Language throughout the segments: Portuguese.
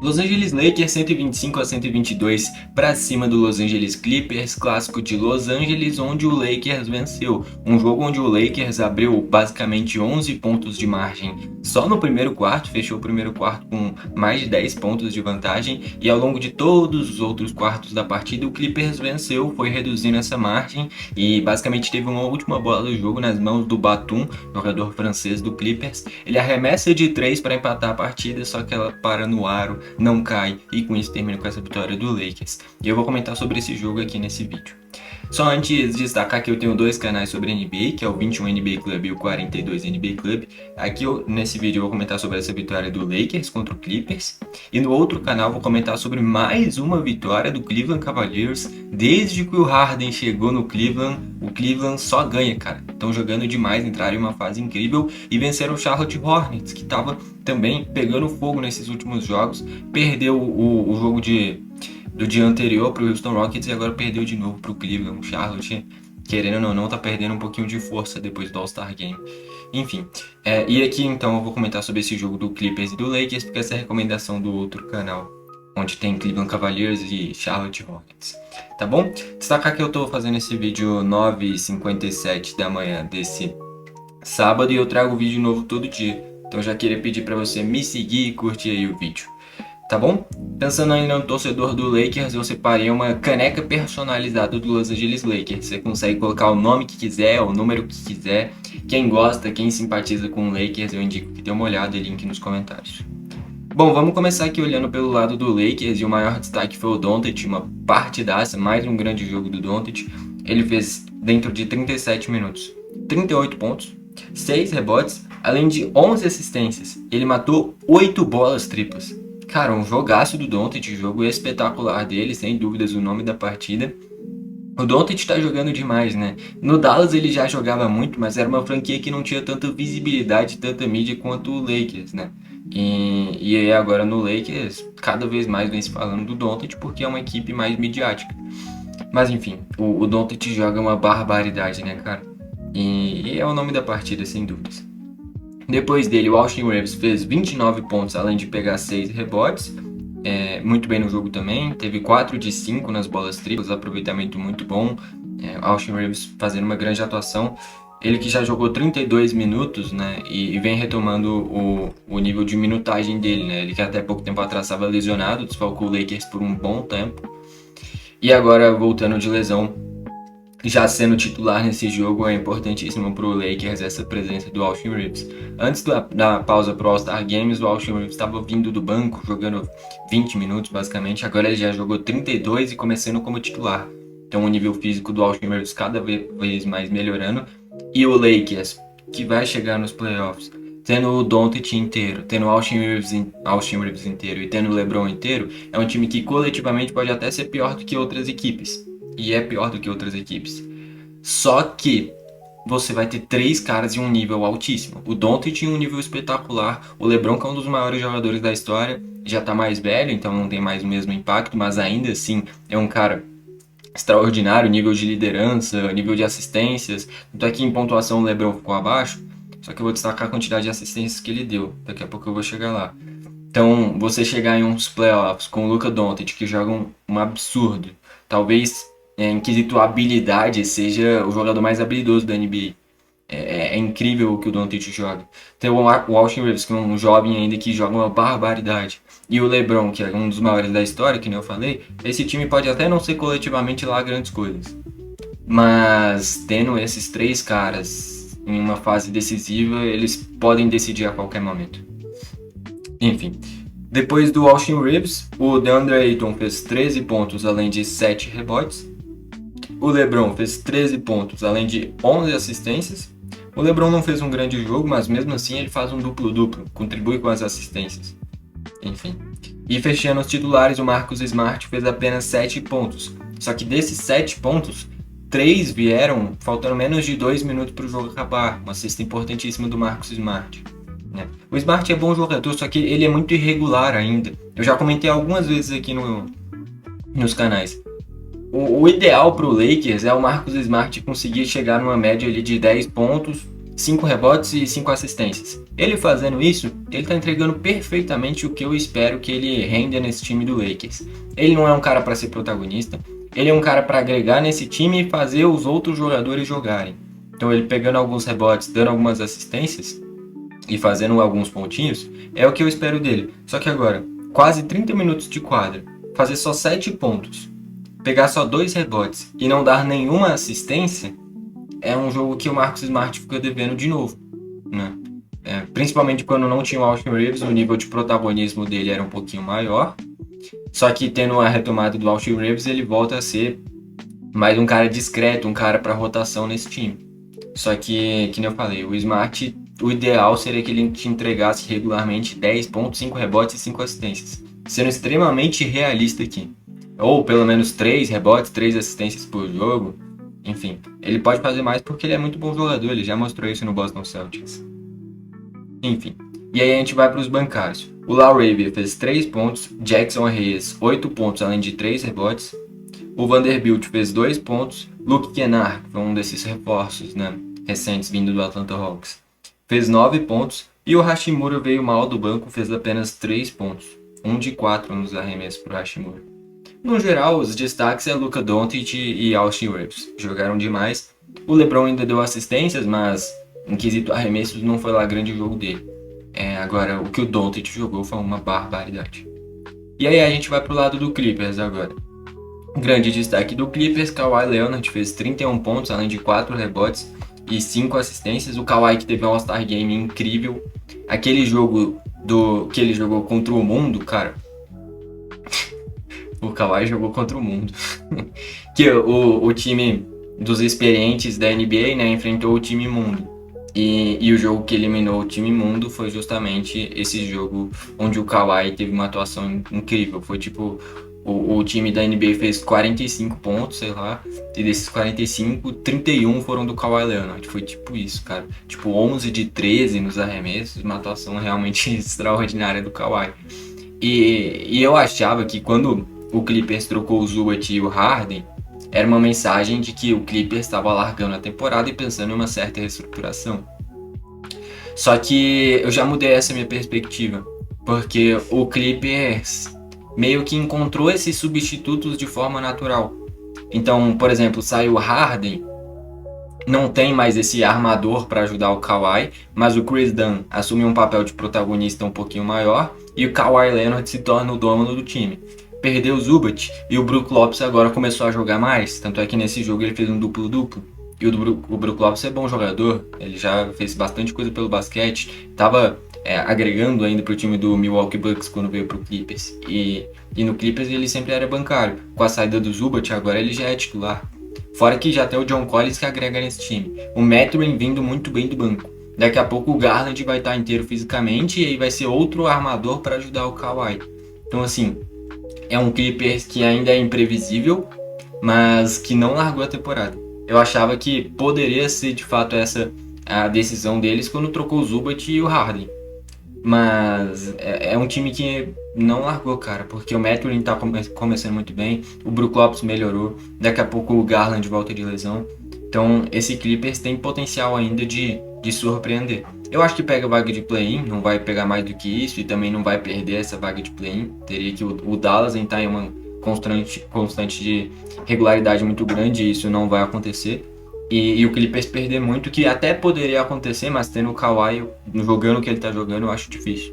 Los Angeles Lakers 125-122 para cima do Los Angeles Clippers, clássico de Los Angeles, onde o Lakers venceu. Um jogo onde o Lakers abriu basicamente 11 pontos de margem só no primeiro quarto, fechou o primeiro quarto com mais de 10 pontos de vantagem, e ao longo de todos os outros quartos da partida o Clippers venceu, foi reduzindo essa margem e basicamente teve uma última bola do jogo nas mãos do Batum, jogador francês do Clippers. Ele arremessa de 3 para empatar a partida, só que ela para no aro, não cai, e com isso termina com essa vitória do Lakers. E eu vou comentar sobre esse jogo aqui nesse vídeo. Só antes de destacar que eu tenho dois canais sobre NBA, que é o 21 NBA Club e o 42 NBA Club. Aqui nesse vídeo eu vou comentar sobre essa vitória do Lakers contra o Clippers. E no outro canal eu vou comentar sobre mais uma vitória do Cleveland Cavaliers. Desde que o Harden chegou no Cleveland, o Cleveland só ganha, cara. Estão jogando demais, entraram em uma fase incrível e venceram o Charlotte Hornets, que estava também pegando fogo nesses últimos jogos. Perdeu o jogo do dia anterior para o Houston Rockets e agora perdeu de novo para o Cleveland. O Charlotte, querendo ou não, tá perdendo um pouquinho de força depois do All-Star Game. Enfim, e aqui então eu vou comentar sobre esse jogo do Clippers e do Lakers, porque essa é a recomendação do outro canal, onde tem Cleveland Cavaliers e Charlotte Hornets. Tá bom? Destacar que eu tô fazendo esse vídeo 9h57 da manhã desse sábado e eu trago vídeo novo todo dia. Então já queria pedir para você me seguir e curtir aí o vídeo. Tá bom? Pensando ainda no torcedor do Lakers, eu separei uma caneca personalizada do Los Angeles Lakers. Você consegue colocar o nome que quiser, o número que quiser. Quem gosta, quem simpatiza com o Lakers, eu indico que dê uma olhada e link nos comentários. Bom, vamos começar aqui olhando pelo lado do Lakers, e o maior destaque foi o Doncic, uma partidaça, mais um grande jogo do Doncic. Ele fez dentro de 37 minutos 38 pontos, 6 rebotes, além de 11 assistências. Ele matou 8 bolas triplas. Cara, um jogaço do Doncic, jogo espetacular dele, sem dúvidas o nome da partida. O Doncic tá jogando demais, né? No Dallas ele já jogava muito, mas era uma franquia que não tinha tanta visibilidade, tanta mídia quanto o Lakers, né? E aí agora no Lakers, cada vez mais vem se falando do Doncic porque é uma equipe mais midiática. Mas enfim, o Doncic joga uma barbaridade, né, cara? E é o nome da partida, sem dúvidas. Depois dele, o Austin Reeves fez 29 pontos, além de pegar 6 rebotes. Muito bem no jogo também. Teve 4 de 5 nas bolas triplas, aproveitamento muito bom. Austin Reeves fazendo uma grande atuação. Ele que já jogou 32 minutos, né? E vem retomando o nível de minutagem dele, né? Ele que até pouco tempo atrás estava lesionado, desfalcou o Lakers por um bom tempo. E agora, voltando de lesão, já sendo titular nesse jogo, é importantíssimo para o Lakers essa presença do Austin Reeves. Antes da pausa para o All-Star Games, o Austin Reeves estava vindo do banco, jogando 20 minutos basicamente. Agora ele já jogou 32 e começando como titular. Então o nível físico do Austin Reeves cada vez mais melhorando. E o Lakers, que vai chegar nos playoffs, tendo o Doncic inteiro, tendo o Austin Reeves inteiro e tendo o LeBron inteiro, é um time que coletivamente pode até ser pior do que outras equipes. E é pior do que outras equipes. Só que você vai ter 3 caras em um nível altíssimo. O Doncic em um nível espetacular. O LeBron, que é um dos maiores jogadores da história, já tá mais velho, então não tem mais o mesmo impacto, mas ainda assim é um cara extraordinário, nível de liderança, nível de assistências. Tanto é que em pontuação o LeBron ficou abaixo, só que eu vou destacar a quantidade de assistências que ele deu. Daqui a pouco eu vou chegar lá. Então, você chegar em uns playoffs com o Luka Doncic, que joga um absurdo, talvez em quesito habilidade, seja o jogador mais habilidoso da NBA. É incrível o que o Doncic joga. Tem o Austin Reeves, que é um jovem ainda que joga uma barbaridade. E o LeBron, que é um dos maiores da história, que nem eu falei. Esse time pode até não ser coletivamente lá grandes coisas. Mas tendo esses 3 caras em uma fase decisiva, eles podem decidir a qualquer momento. Enfim, depois do Austin Reeves, o DeAndre Ayton fez 13 pontos, além de 7 rebotes. O LeBron fez 13 pontos, além de 11 assistências. O LeBron não fez um grande jogo, mas mesmo assim ele faz um duplo-duplo, contribui com as assistências. Enfim. E fechando os titulares, o Marcus Smart fez apenas 7 pontos. Só que desses 7 pontos, 3 vieram faltando menos de 2 minutos para o jogo acabar. Uma cesta importantíssima do Marcus Smart. O Smart é bom jogador, só que ele é muito irregular ainda. Eu já comentei algumas vezes aqui nos canais. O ideal para o Lakers é o Marcus Smart conseguir chegar numa média ali de 10 pontos 5 rebotes e 5 assistências. Ele fazendo isso, ele tá entregando perfeitamente o que eu espero que ele renda nesse time do Lakers. Ele não é um cara para ser protagonista, ele é um cara para agregar nesse time e fazer os outros jogadores jogarem. Então ele pegando alguns rebotes, dando algumas assistências e fazendo alguns pontinhos, é o que eu espero dele. Só que agora, quase 30 minutos de quadra, fazer só 7 pontos, pegar só 2 rebotes e não dar nenhuma assistência, é um jogo que o Marcus Smart fica devendo de novo, né? Principalmente quando não tinha o Austin Reeves, o nível de protagonismo dele era um pouquinho maior. Só que tendo a retomada do Austin Reeves, ele volta a ser mais um cara discreto, um cara para rotação nesse time. Só que nem eu falei, o Smart, o ideal seria que ele te entregasse regularmente 10 pontos, 5 rebotes e 5 assistências. Sendo extremamente realista aqui. Ou pelo menos 3 rebotes, 3 assistências por jogo. Enfim, ele pode fazer mais porque ele é muito bom jogador, ele já mostrou isso no Boston Celtics. Enfim, e aí a gente vai para os bancários. O LaRavia fez 3 pontos, Jackson Reyes 8 pontos além de 3 rebotes. O Vanderbilt fez 2 pontos, Luke Kennard, que foi um desses reforços, né, recentes vindo do Atlanta Hawks, fez 9 pontos. E o Hashimura veio mal do banco, fez apenas 3 pontos, 1 de 4 nos arremessos para o Hashimura. No geral, os destaques é Luka Doncic e Austin Reeves. Jogaram demais. O LeBron ainda deu assistências, mas em quesito arremessos não foi lá grande jogo dele. Agora, o que o Doncic jogou foi uma barbaridade. E aí a gente vai pro lado do Clippers agora. Grande destaque do Clippers, Kawhi Leonard fez 31 pontos, além de 4 rebotes e 5 assistências. O Kawhi que teve um All-Star Game incrível. Aquele jogo que ele jogou contra o mundo, cara... O Kawhi jogou contra o mundo. Que o time dos experientes da NBA, né, enfrentou o time mundo. E o jogo que eliminou o time mundo foi justamente esse jogo onde o Kawhi teve uma atuação incrível. Foi tipo, o time da NBA fez 45 pontos, sei lá, e desses 45, 31 foram do Kawhi Leonard. Foi tipo isso, cara. Tipo 11 de 13 nos arremessos, uma atuação realmente extraordinária do Kawhi. E eu achava que quando o Clippers trocou o Zubat e o Harden, era uma mensagem de que o Clippers estava largando a temporada e pensando em uma certa reestruturação. Só que eu já mudei essa minha perspectiva, porque o Clippers meio que encontrou esses substitutos de forma natural. Então, por exemplo, saiu o Harden, não tem mais esse armador para ajudar o Kawhi, mas o Chris Dunn assume um papel de protagonista um pouquinho maior e o Kawhi Leonard se torna o dono do time. Perdeu o Zubat e o Brook Lopes agora começou a jogar mais, tanto é que nesse jogo ele fez um duplo-duplo. E o Brook Lopes é bom jogador, ele já fez bastante coisa pelo basquete, estava agregando ainda pro time do Milwaukee Bucks quando veio pro Clippers. E no Clippers ele sempre era bancário. Com a saída do Zubat agora ele já é titular. Fora que já tem o John Collins que agrega nesse time. O Mathurin vindo muito bem do banco. Daqui a pouco o Garland vai estar inteiro fisicamente e aí vai ser outro armador para ajudar o Kawhi. Então assim, é um Clippers que ainda é imprevisível, mas que não largou a temporada. Eu achava que poderia ser de fato essa a decisão deles quando trocou o Zubat e o Harden. Mas é um time que não largou, cara, porque o Mathurin tá começando muito bem, o Brook Lopes melhorou, daqui a pouco o Garland volta de lesão. Então esse Clippers tem potencial ainda de surpreender. Eu acho que pega a vaga de play-in, não vai pegar mais do que isso e também não vai perder essa vaga de play-in. Teria que o Dallas entrar em uma constante de regularidade muito grande e isso não vai acontecer. E o Clippers perder muito, que até poderia acontecer, mas tendo o Kawhi jogando o que ele tá jogando, eu acho difícil.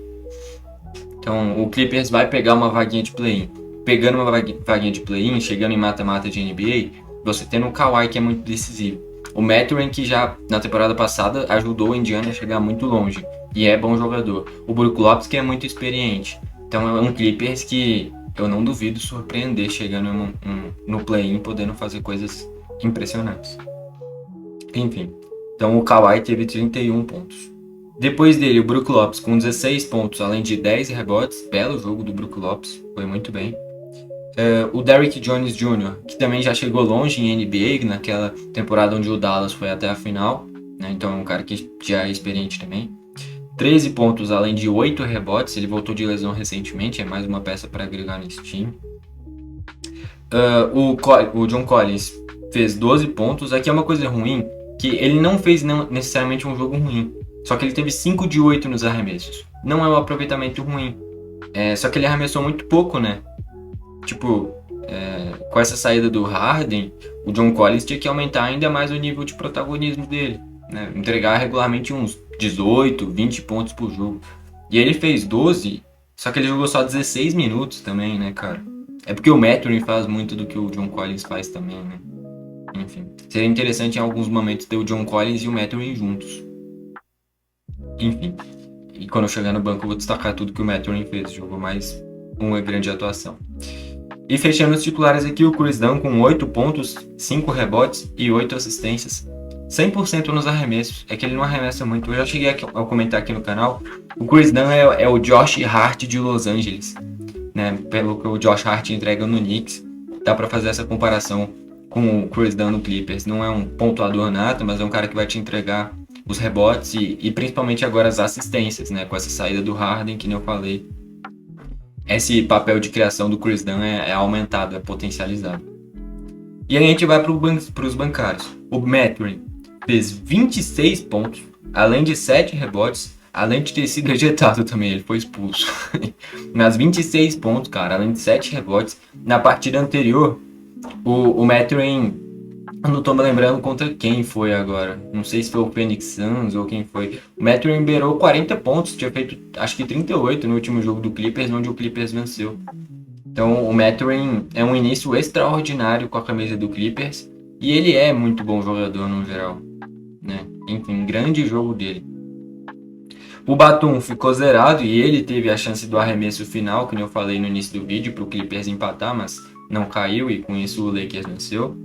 Então o Clippers vai pegar uma vaguinha de play-in. Pegando uma vaguinha de play-in, chegando em mata-mata de NBA, você tendo o Kawhi que é muito decisivo. O Mathurin que já na temporada passada ajudou o Indiana a chegar muito longe e é bom jogador. O Brook Lopes que é muito experiente. Então é um Clippers que eu não duvido surpreender chegando no play-in, podendo fazer coisas impressionantes. Enfim, então o Kawhi teve 31 pontos. Depois dele, o Brook Lopes com 16 pontos, além de 10 rebotes. Belo jogo do Brook Lopes, foi muito bem. O Derrick Jones Jr., que também já chegou longe em NBA, naquela temporada onde o Dallas foi até a final, né? Então é um cara que já é experiente também. 13 pontos, além de 8 rebotes. Ele voltou de lesão recentemente, é mais uma peça para agregar nesse time. O John Collins fez 12 pontos. Aqui é uma coisa ruim, que ele não fez necessariamente um jogo ruim, só que ele teve 5 de 8 nos arremessos. Não é um aproveitamento ruim, só que ele arremessou muito pouco, né? Tipo, com essa saída do Harden, o John Collins tinha que aumentar ainda mais o nível de protagonismo dele, né? Entregar regularmente uns 18, 20 pontos por jogo. E aí ele fez 12, só que ele jogou só 16 minutos também, né, cara? É porque o Mathurin faz muito do que o John Collins faz também, né? Enfim, seria interessante em alguns momentos ter o John Collins e o Mathurin juntos. Enfim, e quando eu chegar no banco eu vou destacar tudo que o Mathurin fez. Jogou mais uma grande atuação. E fechando os titulares aqui, o Chris Dunn com 8 pontos, 5 rebotes e 8 assistências. 100% nos arremessos, é que ele não arremessa muito. Eu já cheguei a comentar aqui no canal. O Chris Dunn é o Josh Hart de Los Angeles, né? Pelo que o Josh Hart entrega no Knicks, dá pra fazer essa comparação com o Chris Dunn no Clippers. Não é um pontuador nato, mas é um cara que vai te entregar os rebotes e principalmente agora as assistências, né? Com essa saída do Harden, que nem eu falei. Esse papel de criação do Chris Dunn é aumentado, é potencializado. E aí a gente vai para os bancários. O Mathurin fez 26 pontos, além de 7 rebotes, além de ter sido ejetado também, ele foi expulso. Mas 26 pontos, cara, além de 7 rebotes. Na partida anterior, o Mathurin, eu não tô me lembrando contra quem foi agora. Não sei se foi o Phoenix Suns ou quem foi. O Mathurin beirou 40 pontos, tinha feito acho que 38 no último jogo do Clippers, onde o Clippers venceu. Então o Mathurin é um início extraordinário com a camisa do Clippers. E ele é muito bom jogador no geral, né? Enfim, grande jogo dele. O Batum ficou zerado e ele teve a chance do arremesso final, que eu falei no início do vídeo, para o Clippers empatar, mas não caiu e com isso o Lakers venceu.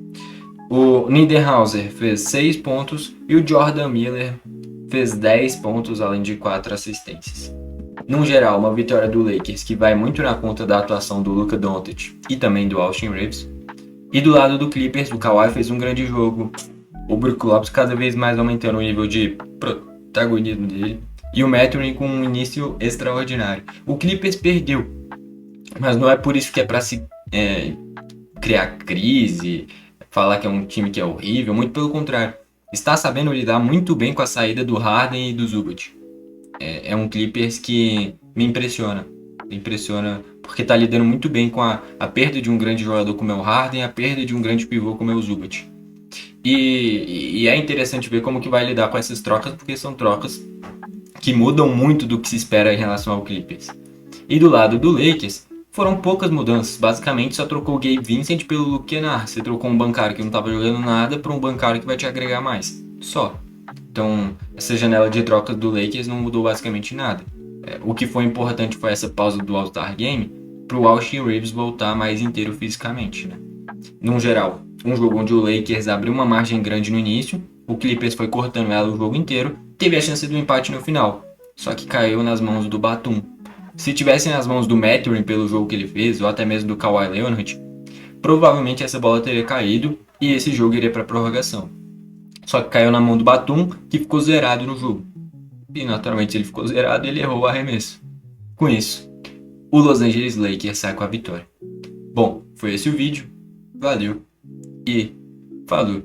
O Niederhauser fez 6 pontos e o Jordan Miller fez 10 pontos, além de 4 assistências. No geral, uma vitória do Lakers que vai muito na conta da atuação do Luka Doncic e também do Austin Reeves. E do lado do Clippers, o Kawhi fez um grande jogo. O Brook Lopes cada vez mais aumentando o nível de protagonismo dele. E o Mathurin com um início extraordinário. O Clippers perdeu, mas não é por isso que é para se criar crise, falar que é um time que é horrível, muito pelo contrário. Está sabendo lidar muito bem com a saída do Harden e do Zubac. É um Clippers que me impressiona. Porque está lidando muito bem com a perda de um grande jogador como é o Harden e a perda de um grande pivô como é o Zubac. E é interessante ver como que vai lidar com essas trocas, porque são trocas que mudam muito do que se espera em relação ao Clippers. E do lado do Lakers, foram poucas mudanças. Basicamente só trocou o Gabe Vincent pelo Luke Kennard. Você trocou um bancário que não estava jogando nada por um bancário que vai te agregar mais. Só. Então, essa janela de trocas do Lakers não mudou basicamente nada. O que foi importante foi essa pausa do All-Star Game para o Austin Reeves voltar mais inteiro fisicamente, né? No geral, um jogo onde o Lakers abriu uma margem grande no início, o Clippers foi cortando ela o jogo inteiro, teve a chance do empate no final, só que caiu nas mãos do Batum. Se tivesse nas mãos do Mathurin pelo jogo que ele fez, ou até mesmo do Kawhi Leonard, provavelmente essa bola teria caído e esse jogo iria para prorrogação. Só que caiu na mão do Batum, que ficou zerado no jogo. E naturalmente ele ficou zerado e ele errou o arremesso. Com isso, o Los Angeles Lakers sai com a vitória. Bom, foi esse o vídeo. Valeu e falou!